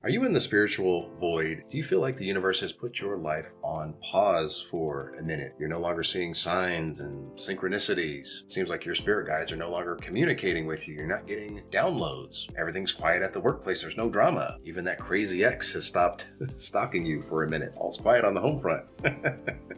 Are you in the spiritual void? Do you feel like the universe has put your life on pause for a minute? You're no longer seeing signs and synchronicities. Seems like your spirit guides are no longer communicating with you. You're not getting downloads. Everything's quiet at the workplace. There's no drama. Even that crazy ex has stopped stalking you for a minute. All's quiet on the home front.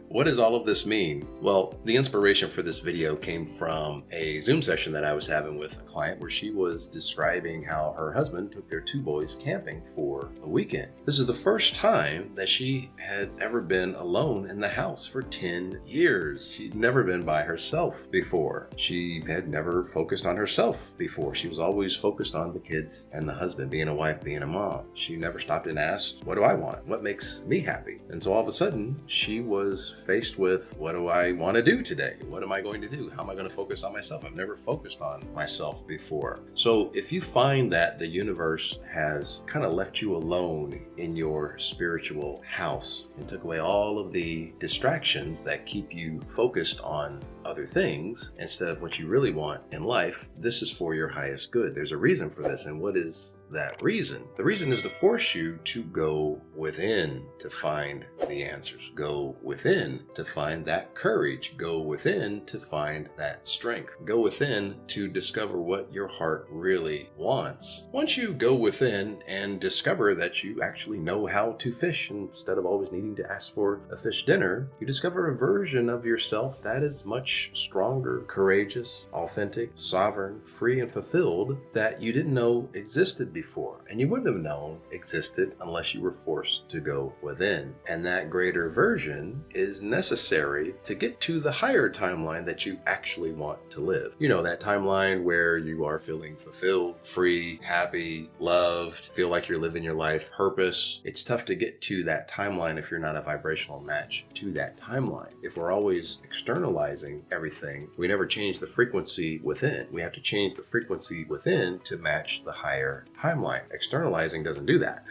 What does all of this mean? Well, the inspiration for this video came from a Zoom session that I was having with a client where she was describing how her husband took their two boys camping for a weekend. This is the first time that she had ever been alone in the house for 10 years. She'd never been by herself before. She had never focused on herself before. She was always focused on the kids and the husband, being a wife, being a mom. She never stopped and asked, what do I want? What makes me happy? And so all of a sudden, she was faced with, what do I want to do today? What am I going to do? How am I going to focus on myself? I've never focused on myself before. So if you find that the universe has kind of left you alone in your spiritual house and took away all of the distractions that keep you focused on other things instead of what you really want in life, this is for your highest good. There's a reason for this. And what is that reason? The reason is to force you to go within to find the answers. Go within to find that courage. Go within to find that strength. Go within to discover what your heart really wants. Once you go within and discover that you actually know how to fish instead of always needing to ask for a fish dinner, you discover a version of yourself that is much stronger, courageous, authentic, sovereign, free, and fulfilled that you didn't know existed before. And you wouldn't have known existed unless you were forced to go within. And that greater version is necessary to get to the higher timeline that you actually want to live. You know, that timeline where you are feeling fulfilled, free, happy, loved, feel like you're living your life purpose. It's tough to get to that timeline if you're not a vibrational match to that timeline. If we're always externalizing everything, we never change the frequency within. We have to change the frequency within to match the higher timeline. Externalizing doesn't do that.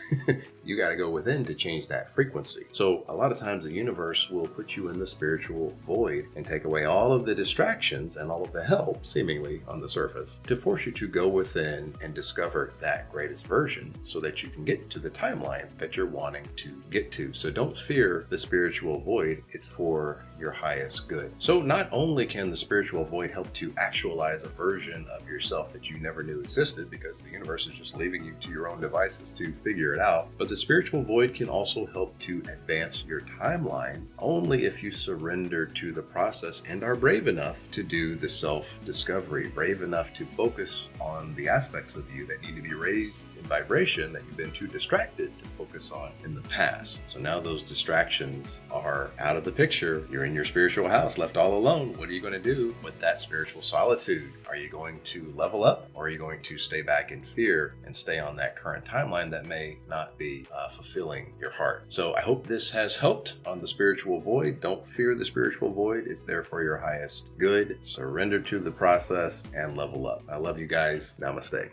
You got to go within to change that frequency. So a lot of times the universe will put you in the spiritual void and take away all of the distractions and all of the help seemingly on the surface to force you to go within and discover that greatest version so that you can get to the timeline that you're wanting to get to. So don't fear the spiritual void. It's for your highest good. So not only can the spiritual void help to actualize a version of yourself that you never knew existed because the universe is just leaving you to your own devices to figure it out, but the spiritual void can also help to advance your timeline only if you surrender to the process and are brave enough to do the self-discovery, brave enough to focus on the aspects of you that need to be raised in vibration that you've been too distracted to focus on in the past. So now those distractions are out of the picture. You're in your spiritual house, left all alone. What are you going to do with that spiritual solitude? Are you going to level up, or are you going to stay back in fear and stay on that current timeline that may not be fulfilling your heart? So I hope this has helped on the spiritual void. Don't fear the spiritual void. It's there for your highest good. Surrender to the process and level up. I love you guys. Namaste.